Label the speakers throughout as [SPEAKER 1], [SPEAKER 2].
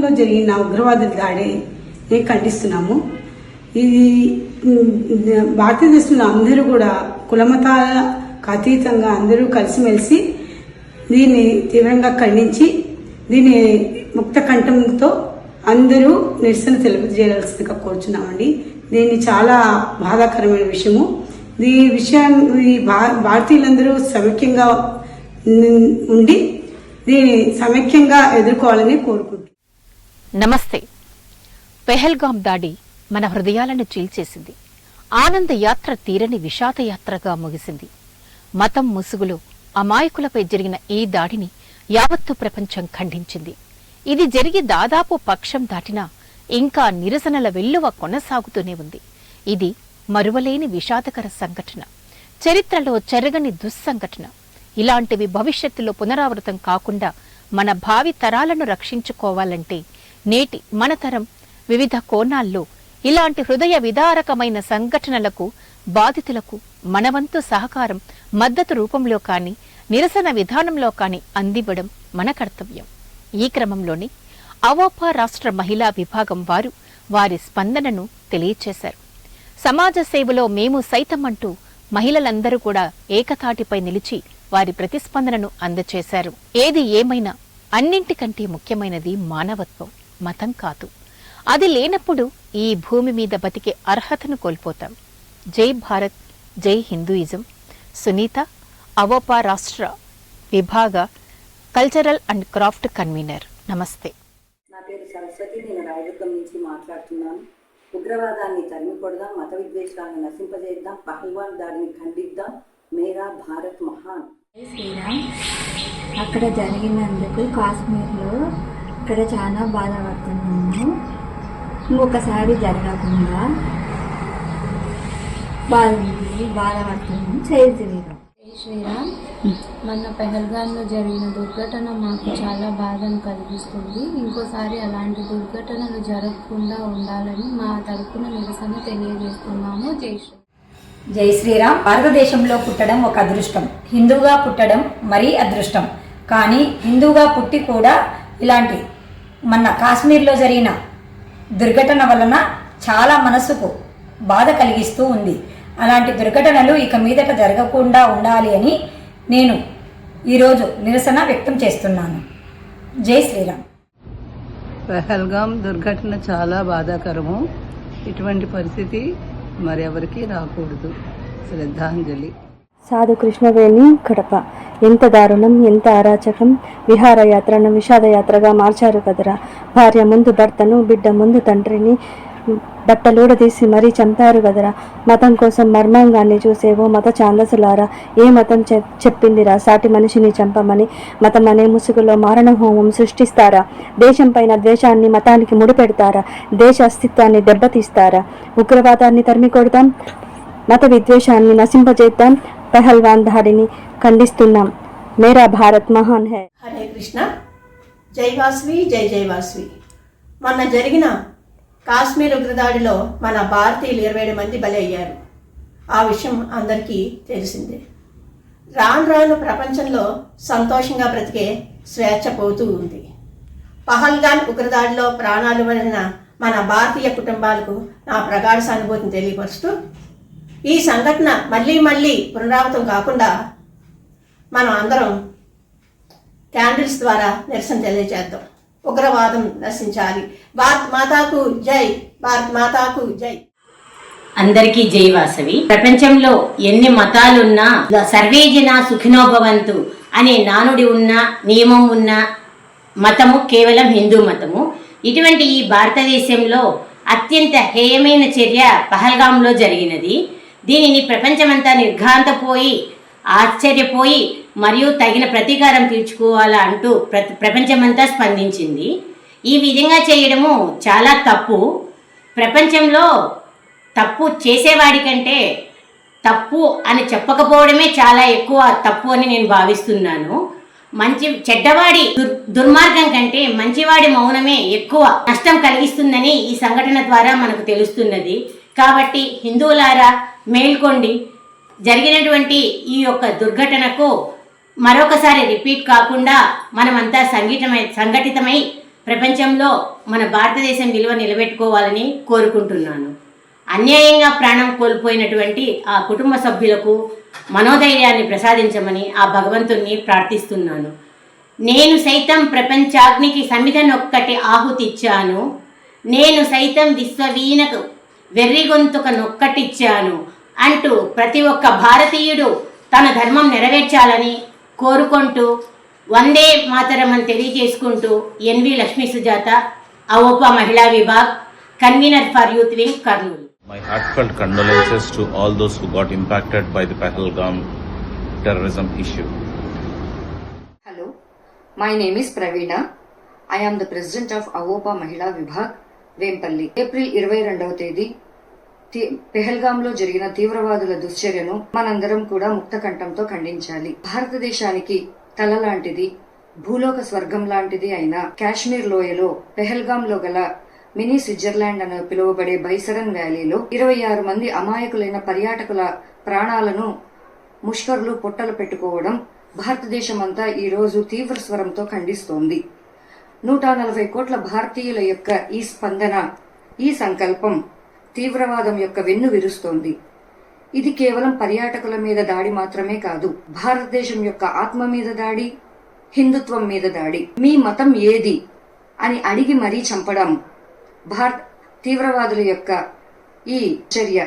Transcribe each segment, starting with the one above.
[SPEAKER 1] పహల్గాంలో జరిగిన ఉగ్రవాద దాడిని ఖండిస్తున్నాము. ఇది భారతదేశంలో అందరూ కూడా కులమతాలకు అతీతంగా అందరూ కలిసిమెలిసి దీన్ని తీవ్రంగా ఖండించి దీన్ని ముక్త కంఠంతో అందరూ నిరసన తెలియజేయాల్సిందిగా కోరుచున్నామండి. దీన్ని చాలా బాధాకరమైన విషయము. ఈ విషయాన్ని భారతీయులందరూ సమైక్యంగా ఉండి దీన్ని సమైక్యంగా ఎదుర్కోవాలని కోరుకుంటున్నాం.
[SPEAKER 2] నమస్తే. పెహల్గాం దాడి మన హృదయాలను చీల్చేసింది. ఆనంద యాత్ర తీరని విషాద యాత్రగా ముగిసింది. మతం ముసుగులో అమాయకులపై జరిగిన ఈ దాడిని యావత్తు ప్రపంచం ఖండించింది. ఇది జరిగి దాదాపు పక్షం దాటినా ఇంకా నిరసనల వెల్లువ కొనసాగుతూనే ఉంది. ఇది మరువలేని విషాదకర సంఘటన, చరిత్రలో చెరగని దుస్సంఘటన. ఇలాంటివి భవిష్యత్తులో పునరావృతం కాకుండా మన భావి తరాలను రక్షించుకోవాలంటే నేటి మన తరం వివిధ కోణాల్లో ఇలాంటి హృదయ విదారకమైన సంఘటనలకు బాధితులకు మనవంతు సహకారం మద్దతు రూపంలో కాని నిరసన విధానంలో కాని అందివ్వడం మన కర్తవ్యం. ఈ క్రమంలోనే అవోపా రాష్ట్ర మహిళా విభాగం వారు వారి స్పందనను తెలియచేశారు. సమాజ సేవలో మేము సైతం అంటూ మహిళలందరూ కూడా ఏకతాటిపై నిలిచి వారి ప్రతిస్పందనను అందచేశారు. ఏది ఏమైనా అన్నింటికంటే ముఖ్యమైనది మానవత్వం, మతం కాదు. అది లేనప్పుడు ఈ భూమి మీద బతికే అర్హతను కోల్పోతాం. జై భారత్, జై హిందూయిజం. సునీత, అవోపా రాష్ట్ర విభాగ కల్చరల్ అండ్ క్రాఫ్ట్ కన్వీనర్. నమస్తే.
[SPEAKER 3] నా పేరు సరస్వతి. నేను రాయదుర్గం నుంచి మాట్లాడుతున్నాను. ఉగ్రవాదాన్ని తరిమికొడదాం, మత విద్వేషాలను నశింపజేద్దాం, పహల్గాం దాడిని ఖండిద్దాం. మేరా భారత్ మహాన్.
[SPEAKER 4] శ్రీరామ్. అక్కడ జరిగినందుకు కాశ్మీర్లో ఇక్కడ చాలా బాధపడుతున్నాము. ఇంకొకసారి జరగకుండా బాధపడుతున్నాము. జై శ్రీరామ్.
[SPEAKER 5] జై శ్రీరామ్. మొన్న పెహల్గాంలో జరిగిన దుర్ఘటన మాకు చాలా బాధను కలిగిస్తుంది. ఇంకోసారి అలాంటి దుర్ఘటనలు జరగకుండా ఉండాలని మా తరపున నిరసన తెలియజేస్తున్నాము. జై శ్రీరామ్.
[SPEAKER 6] జై శ్రీరామ్. భారతదేశంలో పుట్టడం ఒక అదృష్టం, హిందువుగా పుట్టడం మరీ అదృష్టం. కానీ హిందువుగా పుట్టి కూడా ఇలాంటి మొన్న కాశ్మీర్లో జరిగిన దుర్ఘటన వలన చాలా మనసుకు బాధ కలిగిస్తూ ఉంది. అలాంటి దుర్ఘటనలు ఇక మీదట జరగకుండా ఉండాలి అని నేను ఈరోజు నిరసన వ్యక్తం చేస్తున్నాను. జై శ్రీరామ్.
[SPEAKER 7] పహల్గాం దుర్ఘటన చాలా బాధాకరము. ఇటువంటి పరిస్థితి మరెవరికి రాకూడదు. శ్రద్ధాంజలి.
[SPEAKER 8] సాధు కృష్ణవేణి, కడప. ఎంత దారుణం, ఎంత అరాచకం! విహారయాత్రను విషాదయాత్రగా మార్చారు కదరా. భార్య ముందు భర్తను, బిడ్డ ముందు తండ్రిని బట్టలోడదీసి మరీ చంపారు కదరా. మతం కోసం మర్మాంగాన్ని చూసేవో మత ఛాందసులారా. ఏ మతం చెప్పిందిరా సాటి మనిషిని చంపమని? మతం అనే ముసుగులో మారణ హోమం సృష్టిస్తారా? దేశం పైన ద్వేషాన్ని మతానికి ముడిపెడతారా? దేశ అస్తిత్వాన్ని దెబ్బతీస్తారా? ఉగ్రవాదాన్ని తరిమి కొడతాం, మత విద్వేషాన్ని నశింపజేద్దాం, పహల్గాం దాడిని ఖండిస్తున్నాం. మేరా భారత్ మహాన్ హై.
[SPEAKER 9] హరే కృష్ణ. జై వాస్వి, జై జై వాస్వి. మొన్న జరిగిన కాశ్మీర్ ఉగ్రదాడిలో మన భారతీయులు 27 మంది బలి అయ్యారు. ఆ విషయం అందరికీ తెలిసిందే. రాను రాను ప్రపంచంలో సంతోషంగా బ్రతికే స్వేచ్ఛ పోతూ ఉంది. పహల్గాం ఉగ్రదాడిలో ప్రాణాలు వదిలిన మన భారతీయ కుటుంబాలకు నా ప్రగాఢ సానుభూతిని తెలియపరుస్తూ, ఈ సంఘటన మళ్ళీ పునరావృతం కాకుండా మనం అందరం క్యాండిల్స్ ద్వారా నిరసన తెలియజేద్దాం. ఉగ్రవాదం నశించాలి. భారత్ మాతాకు జై, భారత్ మాతాకు జై.
[SPEAKER 10] అందరికీ జై వాసవి. ప్రపంచంలో ఎన్ని మతాలున్నా సర్వే జన సుఖినో భవంతు అనే నానుడి ఉన్న, నియమం ఉన్న మతము కేవలం హిందూ మతము. ఇటువంటి ఈ భారతదేశంలో అత్యంత హేయమైన చర్య పహల్గాంలో జరిగినది. దీనిని ప్రపంచమంతా నిర్ఘాంతపోయి, ఆశ్చర్యపోయి మరియు తగిన ప్రతీకారం తీర్చుకోవాలా అంటూ ప్రపంచమంతా స్పందించింది. ఈ విధంగా చేయడము చాలా తప్పు. ప్రపంచంలో తప్పు చేసేవాడి కంటే తప్పు అని చెప్పకపోవడమే చాలా ఎక్కువ తప్పు అని నేను భావిస్తున్నాను. చెడ్డవాడి దుర్మార్గం కంటే మంచివాడి మౌనమే ఎక్కువ నష్టం కలిగిస్తుందని ఈ సంఘటన ద్వారా మనకు తెలుస్తున్నది. కాబట్టి హిందువులారా మేల్కొండి. జరిగినటువంటి ఈ యొక్క దుర్ఘటనకు మరొకసారి రిపీట్ కాకుండా మనమంతా సంఘటితమై ప్రపంచంలో మన భారతదేశం విలువ నిలబెట్టుకోవాలని కోరుకుంటున్నాను. అన్యాయంగా ప్రాణం కోల్పోయినటువంటి ఆ కుటుంబ సభ్యులకు మనోధైర్యాన్ని ప్రసాదించమని ఆ భగవంతుణ్ణి ప్రార్థిస్తున్నాను. నేను సైతం ప్రపంచాగ్నికి సమిధనొక్కటి ఆహుతిచ్చాను, నేను సైతం విశ్వవీణకు వెర్రిగొంతుక నొక్కటిచ్చాను అంటూ ప్రతి ఒక్క భారతీయుడు తన ధర్మం నెరవేర్చాలని కోరుకుంటూ వందే మాతరం అని తెలియజేసుకుంటూ ఎన్వి లక్ష్మీ సుజాత, అవోపా మహిళా vibhag, convener for youth wing, Kurnool.
[SPEAKER 11] My heartfelt condolences to all those who got impacted by the Pahalgam terrorism issue.
[SPEAKER 12] Hello, my name is Praveena. I am the president of Avopa Mahila Vibhag, Vempalli. April 22వ తేదీ పెహల్గాంలో జరిగిన తీవ్రవాదుల దుశ్చర్యను మనందరం కూడా ముక్త కంఠంతో ఖండించాలి. భారతదేశానికి తల లాంటిది, భూలోక స్వర్గం లాంటిది అయిన కాశ్మీర్ లోయలో పెహల్గాంలో గల మినీ స్విట్జర్లాండ్ అని పిలువబడే బైసరన్ వ్యాలీలో 26 మంది అమాయకులైన పర్యాటకుల ప్రాణాలను ముష్కరులు పొట్టలు పెట్టుకోవడం భారతదేశమంతా ఈ రోజు తీవ్ర స్వరంతో ఖండిస్తోంది. 140 కోట్ల భారతీయుల యొక్క ఈ స్పందన, ఈ సంకల్పం తీవ్రవాదం యొక్క వెన్ను విరుస్తోంది. ఇది కేవలం పర్యాటకుల మీద దాడి మాత్రమే కాదు, భారతదేశం యొక్క ఆత్మ మీద దాడి, హిందుత్వం మీద దాడి. మీ మతం ఏది అని అడిగి మరీ చంపడం తీవ్రవాదుల యొక్క ఈ చర్య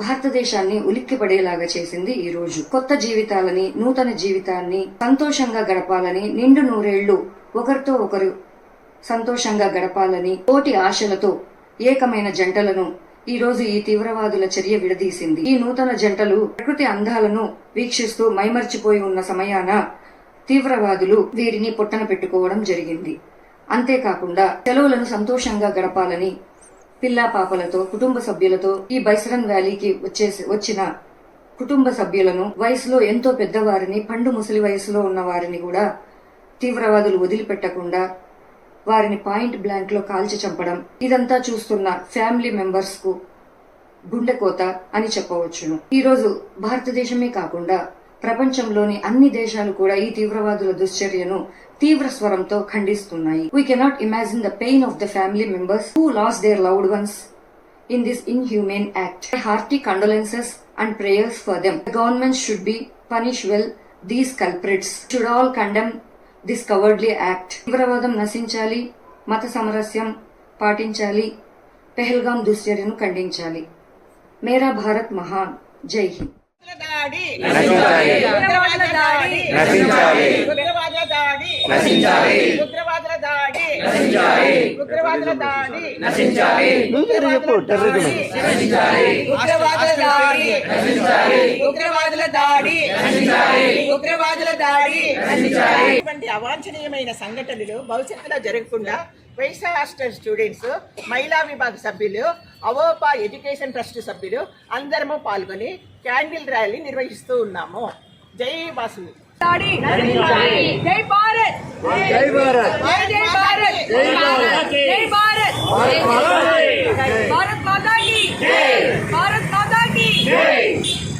[SPEAKER 12] భారతదేశాన్ని ఉలిక్కిపడేలాగా చేసింది. ఈ రోజు కొత్త జీవితాలని, నూతన జీవితాన్ని సంతోషంగా గడపాలని, నిండు నూరేళ్లు ఒకరితో ఒకరు సంతోషంగా గడపాలని కోటి ఆశలతో ఏకమైన జంటలను ఈ రోజు ఈ తీవ్రవాదుల చర్య విడదీసింది. ఈ నూతన జంటలు ప్రకృతి అందాలను వీక్షిస్తూ మైమర్చిపోయి ఉన్న సమయాన తీవ్రవాదులు వీరిని పొట్టన పెట్టుకోవడం జరిగింది. అంతేకాకుండా సెలవులను సంతోషంగా గడపాలని పిల్లా పాపలతో, కుటుంబ సభ్యులతో ఈ బైసరన్ వ్యాలీకి వచ్చిన కుటుంబ సభ్యులను, వయసులో ఎంతో పెద్దవారిని, పండు ముసలి వయసులో ఉన్న వారిని కూడా తీవ్రవాదులు వదిలిపెట్టకుండా వారిని పాయింట్ బ్లాంక్ లో కాల్చి చంపడం, ఇదంతా చూస్తున్న ఫ్యామిలీ మెంబర్స్ కు గుండెకోత అని చెప్పవచ్చును. ఈ రోజు భారతదేశమే కాకుండా ప్రపంచంలోని అన్ని దేశాలు కూడా ఈ తీవ్రవాదుల దుశ్చర్యను తీవ్ర స్వరంతో ఖండిస్తున్నాయి. We cannot imagine the pain of the family members who lost their loved ones in this inhumane act. Hearty condolences and prayers for them. The government should be punish well these culprits. Should all condemn this cowardly act. తీవ్రవాదం నశించాలి, మత సమరస్యం పాటించాలి, పెహల్గాం దుశ్చర్యను ఖండించాలి. మేరా భారత్ మహాన్. జై హింద్.
[SPEAKER 9] అవాంఛనీయమైన సంఘటనలు భవిష్యత్తులో జరగకుండా వైసా hostel students, మహిళా విభాగ సభ్యులు, అవోపా ఎడ్యుకేషన్ ట్రస్ట్ సభ్యులు అందరము పాల్గొని క్యాండిల్ ర్యాలీ నిర్వహిస్తూ ఉన్నాము. జై వాసు. జై భారత్, జై భారత్, జై భారత్, జై భారత్, జై భారత్, భారత్ మాతా కీ జై, భారత్ మాతా కీ జై.